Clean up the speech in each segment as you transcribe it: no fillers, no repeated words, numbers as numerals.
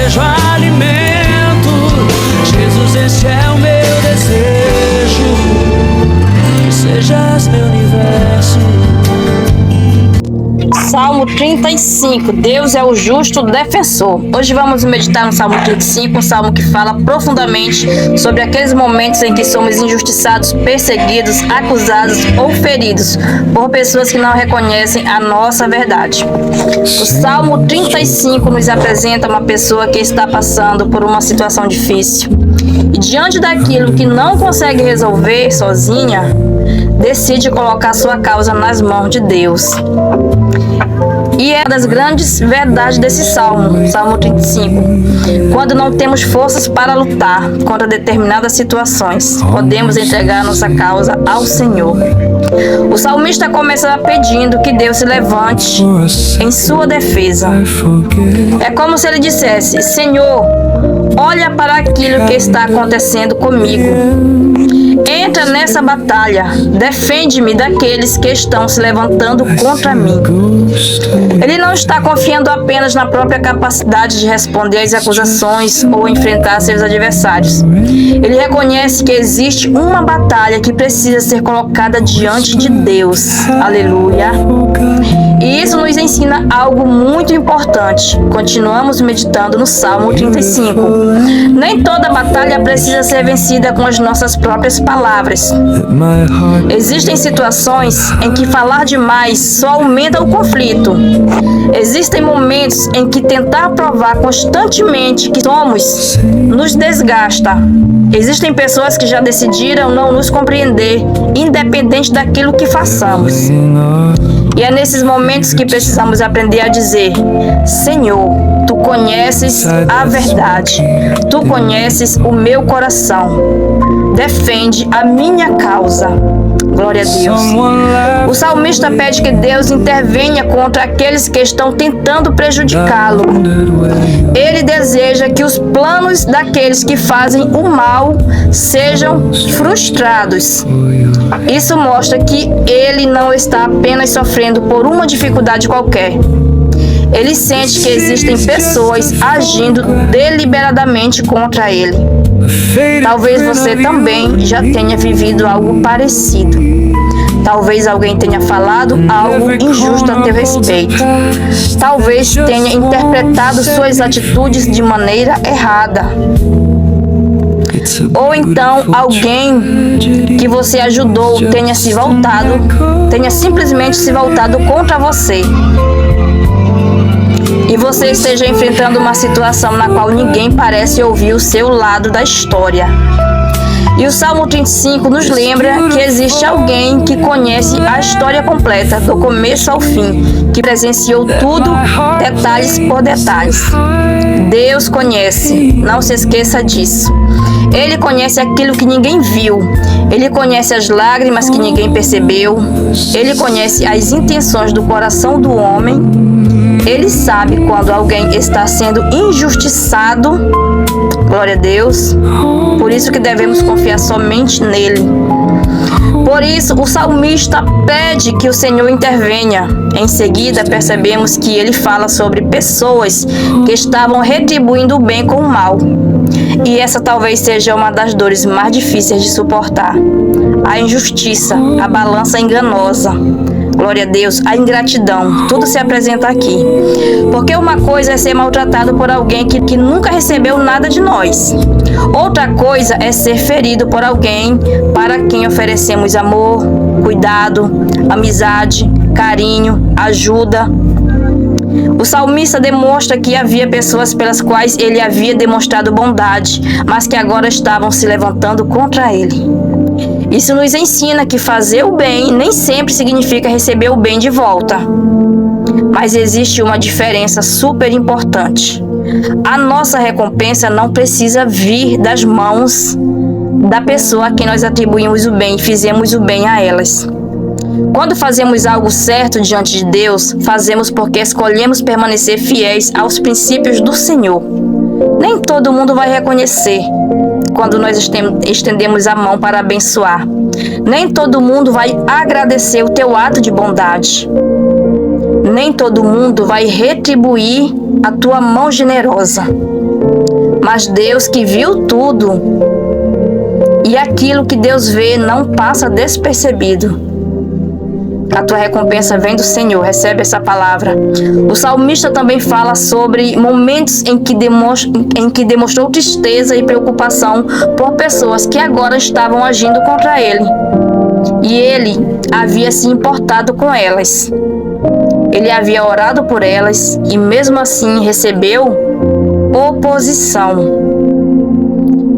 seja alimento. Jesus, esse é o meu desejo, que sejas meu universo. Salmo 35, Deus é o justo defensor. Hoje vamos meditar no Salmo 35, um salmo que fala profundamente sobre aqueles momentos em que somos injustiçados, perseguidos, acusados ou feridos por pessoas que não reconhecem a nossa verdade. O Salmo 35 nos apresenta uma pessoa que está passando por uma situação difícil e, diante daquilo que não consegue resolver sozinha, decide colocar sua causa nas mãos de Deus. E é uma das grandes verdades desse Salmo 35. Quando não temos forças para lutar contra determinadas situações, podemos entregar nossa causa ao Senhor. O salmista começa pedindo que Deus se levante em sua defesa. É como se ele dissesse: Senhor, olha para aquilo que está acontecendo comigo. Entra nessa batalha, defende-me daqueles que estão se levantando contra mim. Ele não está confiando apenas na própria capacidade de responder às acusações ou enfrentar seus adversários. Ele reconhece que existe uma batalha que precisa ser colocada diante de Deus. Aleluia! E isso nos ensina algo muito importante. Continuamos meditando no Salmo 35. Nem toda batalha precisa ser vencida com as nossas próprias palavras. Existem situações em que falar demais só aumenta o conflito. Existem momentos em que tentar provar constantemente que somos nos desgasta. Existem pessoas que já decidiram não nos compreender, independente daquilo que façamos. E é nesses momentos que precisamos aprender a dizer: Senhor, Tu conheces a verdade, Tu conheces o meu coração, defende a minha causa. Glória a Deus. O salmista pede que Deus intervenha contra aqueles que estão tentando prejudicá-lo. Ele deseja que os planos daqueles que fazem o mal sejam frustrados. Isso mostra que ele não está apenas sofrendo por uma dificuldade qualquer. Ele sente que existem pessoas agindo deliberadamente contra ele. Talvez você também já tenha vivido algo parecido. Talvez alguém tenha falado algo injusto a teu respeito. Talvez tenha interpretado suas atitudes de maneira errada. Ou então alguém que você ajudou tenha simplesmente se voltado contra você. E você esteja enfrentando uma situação na qual ninguém parece ouvir o seu lado da história. E o Salmo 35 nos lembra que existe alguém que conhece a história completa, do começo ao fim, que presenciou tudo, detalhes por detalhes. Deus conhece, não se esqueça disso. Ele conhece aquilo que ninguém viu. Ele conhece as lágrimas que ninguém percebeu. Ele conhece as intenções do coração do homem. Ele sabe quando alguém está sendo injustiçado. Glória a Deus. Por isso que devemos confiar somente nele. Por isso, o salmista pede que o Senhor intervenha. Em seguida, percebemos que ele fala sobre pessoas que estavam retribuindo o bem com o mal. E essa talvez seja uma das dores mais difíceis de suportar. A injustiça, a balança enganosa. Glória a Deus, a ingratidão, tudo se apresenta aqui. Porque uma coisa é ser maltratado por alguém que nunca recebeu nada de nós. Outra coisa é ser ferido por alguém para quem oferecemos amor, cuidado, amizade, carinho, ajuda. O salmista demonstra que havia pessoas pelas quais ele havia demonstrado bondade, mas que agora estavam se levantando contra ele. Isso nos ensina que fazer o bem nem sempre significa receber o bem de volta. Mas existe uma diferença super importante. A nossa recompensa não precisa vir das mãos da pessoa a quem nós atribuímos o bem e fizemos o bem a elas. Quando fazemos algo certo diante de Deus, fazemos porque escolhemos permanecer fiéis aos princípios do Senhor. Nem todo mundo vai reconhecer quando nós estendemos a mão para abençoar. Nem todo mundo vai agradecer o teu ato de bondade. Nem todo mundo vai retribuir a tua mão generosa. Mas Deus, que viu tudo, e aquilo que Deus vê não passa despercebido. A tua recompensa vem do Senhor, recebe essa palavra. O salmista também fala sobre momentos em que demonstrou tristeza e preocupação por pessoas que agora estavam agindo contra ele. E ele havia se importado com elas. Ele havia orado por elas e mesmo assim recebeu oposição.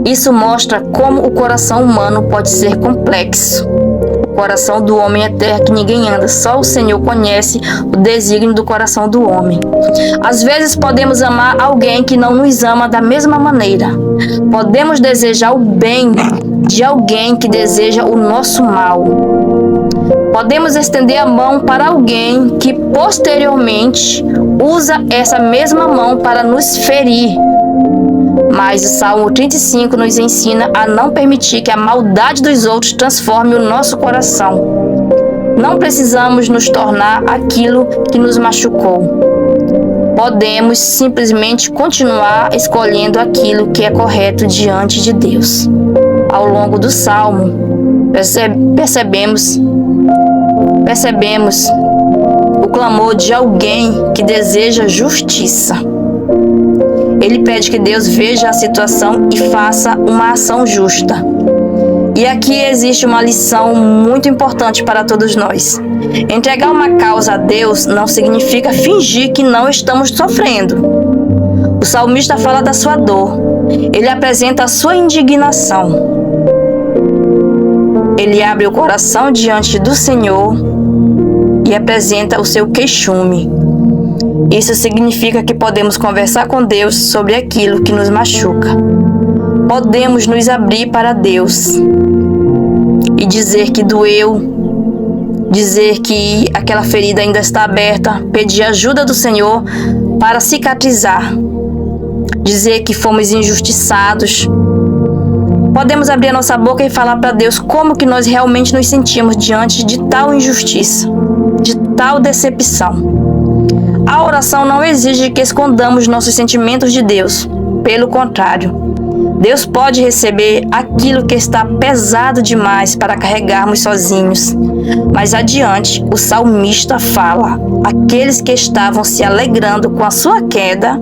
Isso mostra como o coração humano pode ser complexo. O coração do homem é terra que ninguém anda, só o Senhor conhece o desígnio do coração do homem. Às vezes podemos amar alguém que não nos ama da mesma maneira. Podemos desejar o bem de alguém que deseja o nosso mal. Podemos estender a mão para alguém que posteriormente usa essa mesma mão para nos ferir. Mas o Salmo 35 nos ensina a não permitir que a maldade dos outros transforme o nosso coração. Não precisamos nos tornar aquilo que nos machucou. Podemos simplesmente continuar escolhendo aquilo que é correto diante de Deus. Ao longo do Salmo, percebemos o clamor de alguém que deseja justiça. Ele pede que Deus veja a situação e faça uma ação justa. E aqui existe uma lição muito importante para todos nós. Entregar uma causa a Deus não significa fingir que não estamos sofrendo. O salmista fala da sua dor. Ele apresenta a sua indignação. Ele abre o coração diante do Senhor e apresenta o seu queixume. Isso significa que podemos conversar com Deus sobre aquilo que nos machuca. Podemos nos abrir para Deus e dizer que doeu, dizer que aquela ferida ainda está aberta, pedir ajuda do Senhor para cicatrizar, dizer que fomos injustiçados. Podemos abrir a nossa boca e falar para Deus como que nós realmente nos sentimos diante de tal injustiça, de tal decepção. A oração não exige que escondamos nossos sentimentos de Deus. Pelo contrário, Deus pode receber aquilo que está pesado demais para carregarmos sozinhos. Mais adiante, o salmista fala: aqueles que estavam se alegrando com a sua queda,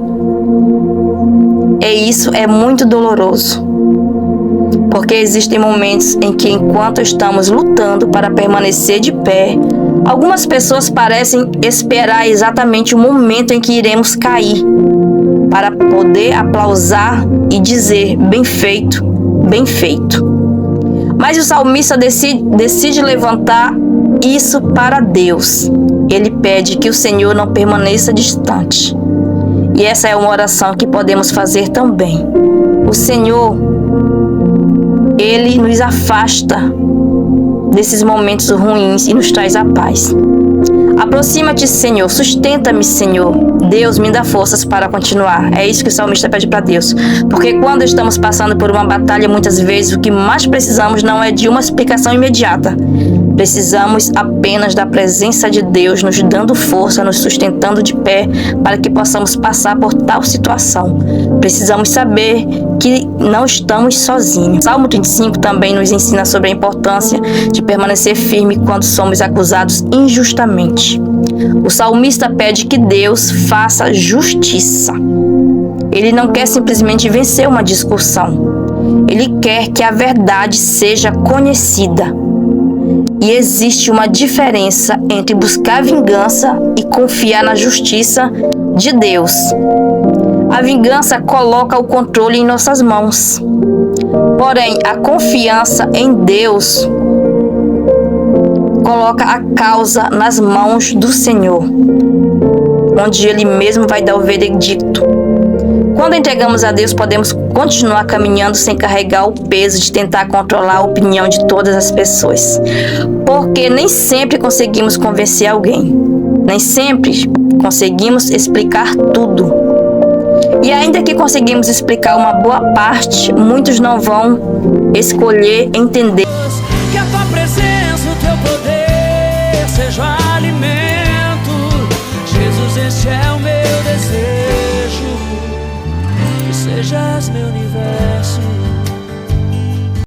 e isso é muito doloroso. Porque existem momentos em que, enquanto estamos lutando para permanecer de pé, algumas pessoas parecem esperar exatamente o momento em que iremos cair, para poder aplausar e dizer: bem feito, bem feito. Mas o salmista decide levantar isso para Deus. Ele pede que o Senhor não permaneça distante. E essa é uma oração que podemos fazer também. O Senhor, Ele nos afasta desses momentos ruins e nos traz a paz. Aproxima-te, Senhor, sustenta-me, Senhor. Deus, me dá forças para continuar. É isso que o salmista pede para Deus. Porque quando estamos passando por uma batalha, muitas vezes o que mais precisamos não é de uma explicação imediata. Precisamos apenas da presença de Deus nos dando força, nos sustentando de pé para que possamos passar por tal situação. Precisamos saber que não estamos sozinhos. Salmo 35 também nos ensina sobre a importância de permanecer firme quando somos acusados injustamente. O salmista pede que Deus faça justiça. Ele não quer simplesmente vencer uma discussão. Ele quer que a verdade seja conhecida. E existe uma diferença entre buscar vingança e confiar na justiça de Deus. A vingança coloca o controle em nossas mãos. Porém, a confiança em Deus coloca a causa nas mãos do Senhor, onde Ele mesmo vai dar o veredicto. Quando entregamos a Deus, podemos continuar caminhando sem carregar o peso de tentar controlar a opinião de todas as pessoas. Porque nem sempre conseguimos convencer alguém. Nem sempre conseguimos explicar tudo. E ainda que conseguimos explicar uma boa parte, muitos não vão escolher entender. Que a tua presença, o teu poder seja alimento. Jesus, este é o meu desejo. sejas meu universo.